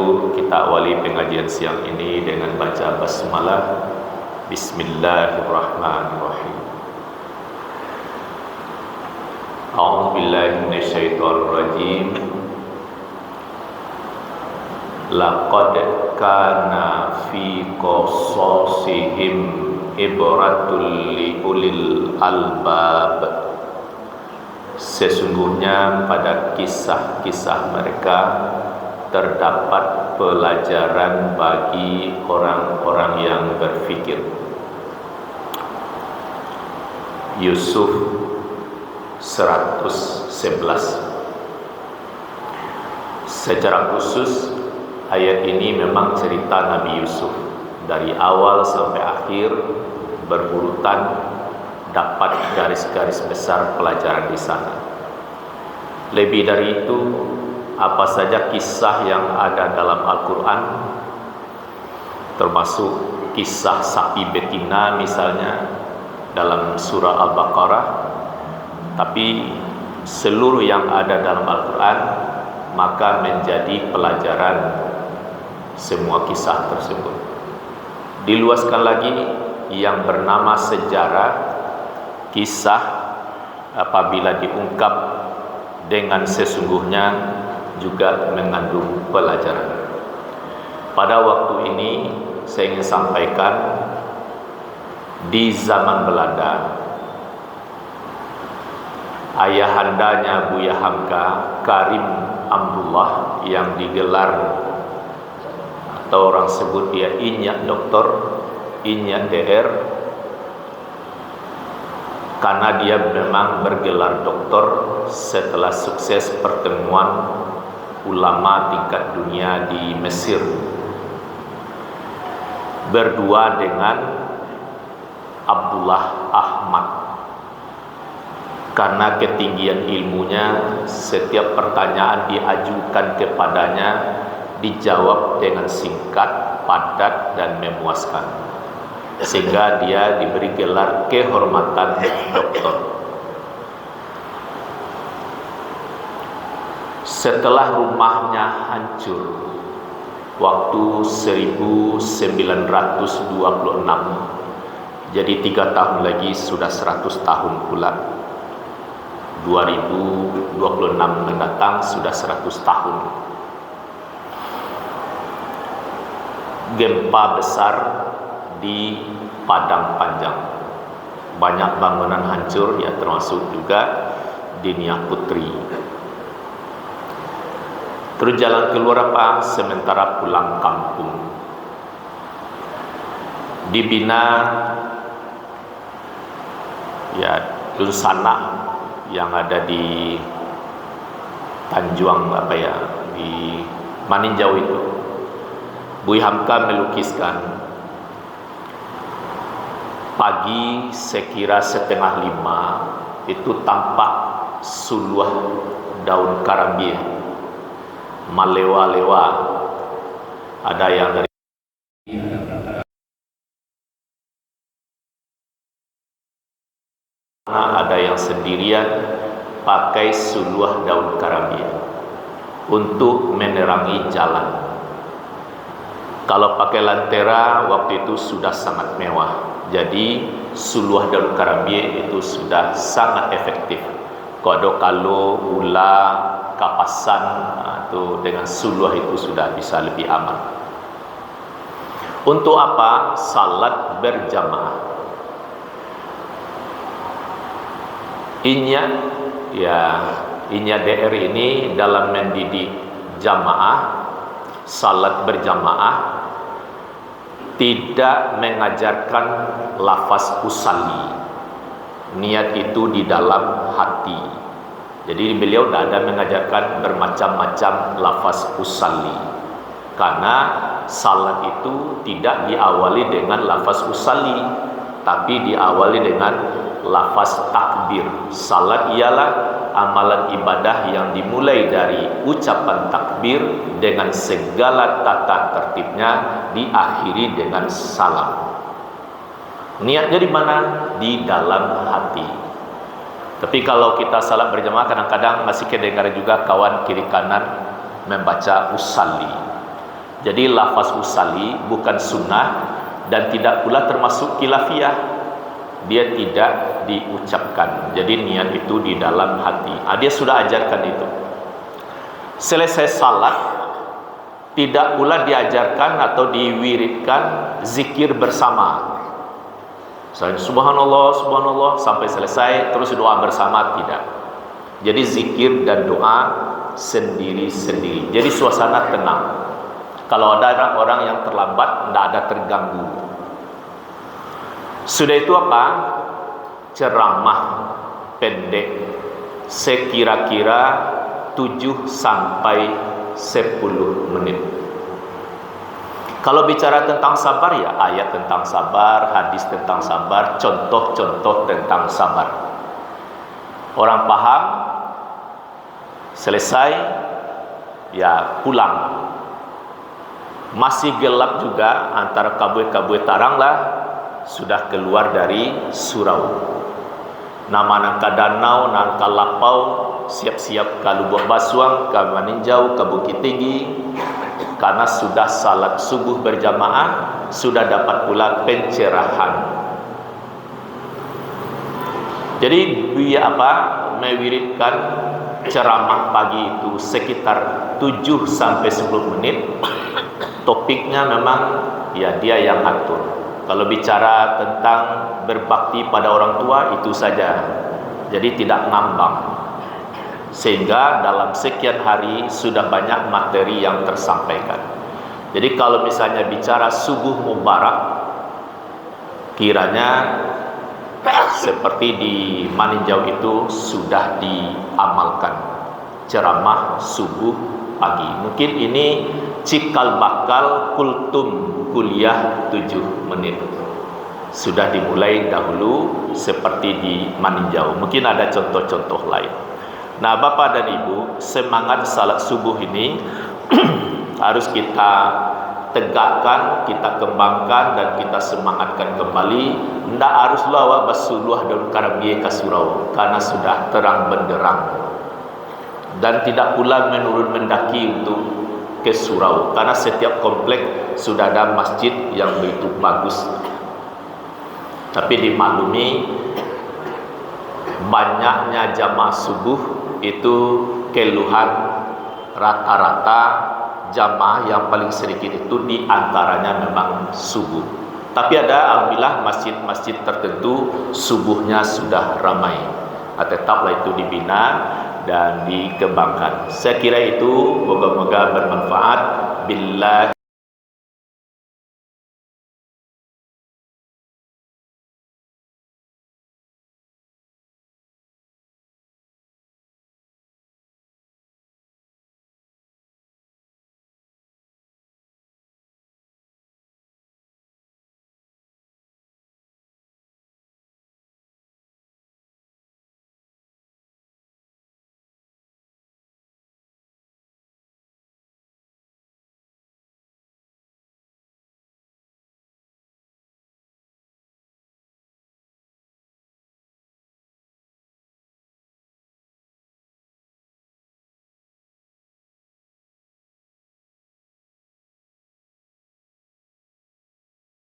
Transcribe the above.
dahulu kita awali pengajian siang ini dengan baca basmalah. Bismillahirrahmanirrahim. A'udzubillahi minasyaitonirrajim. Laqad kana fi qasasihim ibratul liulil albab. Sesungguhnya pada kisah-kisah mereka terdapat pelajaran bagi orang-orang yang berfikir. Yusuf 111. Secara khusus ayat ini memang cerita Nabi Yusuf dari awal sampai akhir berurutan, dapat garis-garis besar pelajaran di sana. Lebih dari itu, apa saja kisah yang ada dalam Al-Quran, termasuk kisah sapi betina misalnya dalam surah Al-Baqarah, tapi seluruh yang ada dalam Al-Quran maka menjadi pelajaran semua kisah tersebut. Diluaskan lagi yang bernama sejarah, kisah apabila diungkap dengan sesungguhnya juga mengandung pelajaran. Pada waktu ini saya ingin sampaikan, di zaman Belanda ayahandanya Buya Hamka, Karim Abdullah, yang digelar atau orang sebut dia Inyak Doktor, Inyak DR, karena dia memang bergelar doktor setelah sukses pertemuan ulama tingkat dunia di Mesir berdua dengan Abdullah Ahmad. Karena ketinggian ilmunya, setiap pertanyaan diajukan kepadanya dijawab dengan singkat, padat, dan memuaskan, sehingga dia diberi gelar kehormatan doktor. Setelah rumahnya hancur waktu 1926, jadi 3 tahun lagi sudah 100 tahun pula. 2026 mendatang sudah 100 tahun. Gempa besar di Padang Panjang, banyak bangunan hancur, ya termasuk juga di Niah Putri. Terus jalan keluar apa? Sementara pulang kampung dibina ya Dunsana yang ada di Tanjuang di Maninjau itu. Buya Hamka melukiskan pagi sekira 4:30 itu tampak suluah daun karambia malewa-lewa, ada yang dari ada yang sendirian pakai suluah daun karambia untuk menerangi jalan. Kalau pakai lantera waktu itu sudah sangat mewah, jadi suluah daun karambia itu sudah sangat efektif. Kalau ula kapasan itu dengan suluah itu sudah bisa lebih aman. Untuk apa? Salat berjamaah. Inya DR ini dalam mendidik jamaah, salat berjamaah, tidak mengajarkan lafaz usalli. Niat itu di dalam hati. Jadi beliau tidak ada mengajarkan bermacam-macam lafaz usalli, karena salat itu tidak diawali dengan lafaz usalli, tapi diawali dengan lafaz takbir. Salat ialah amalan ibadah yang dimulai dari ucapan takbir dengan segala tata tertibnya, diakhiri dengan salam. Niatnya di mana? Di dalam hati. Tapi kalau kita salat berjamaah, kadang-kadang masih kedengar juga kawan kiri kanan membaca usalli. Jadi lafaz usalli bukan sunnah dan tidak pula termasuk khilafiyah. Dia tidak diucapkan. Jadi niat itu di dalam hati. Dia sudah ajarkan itu. Selesai salat tidak pula diajarkan atau diwiridkan zikir bersama. Misalnya subhanallah, subhanallah sampai selesai terus doa bersama, tidak. Jadi zikir dan doa sendiri-sendiri. Jadi suasana tenang. Kalau ada orang yang terlambat, tidak ada terganggu. Sudah itu apa? Ceramah pendek sekira-kira 7 sampai 10 menit. Kalau bicara tentang sabar, ya ayat tentang sabar, hadis tentang sabar, contoh-contoh tentang sabar. Orang paham, selesai, ya pulang. Masih gelap juga, antara kabut-kabut tarang lah, sudah keluar dari surau. Nama nangka danau, nangka lapau, siap-siap ke Lubuk Basuang, ke Maninjau, ke Bukit Tinggi. Karena sudah salat subuh berjamaah, sudah dapat pula pencerahan. Jadi dia mewiridkan ceramah pagi itu sekitar 7 sampai 10 menit. Topiknya memang ya dia yang atur. Kalau bicara tentang berbakti pada orang tua, itu saja. Jadi tidak ngambang. Sehingga dalam sekian hari sudah banyak materi yang tersampaikan. Jadi kalau misalnya bicara subuh mubarak, kiranya seperti di Maninjau itu sudah diamalkan ceramah subuh pagi. Mungkin ini cikal bakal kultum kuliah 7 menit. Sudah dimulai dahulu seperti di Maninjau. Mungkin ada contoh-contoh lain. Nah, Bapak dan Ibu, semangat salat subuh ini harus kita tegakkan, kita kembangkan dan kita semangatkan kembali. Ndak haruslah awak basuluh dan karabie ka surau, karena sudah terang benderang. Dan tidak pula menurun mendaki untuk ke surau, karena setiap komplek sudah ada masjid yang begitu bagus. Tapi dimaklumi banyaknya jamaah subuh itu keluhan rata-rata jamaah yang paling sedikit itu diantaranya memang subuh. Tapi ada alhamdulillah masjid-masjid tertentu subuhnya sudah ramai. Tetaplah itu dibina dan dikembangkan. Saya kira itu moga-moga bermanfaat. Billah.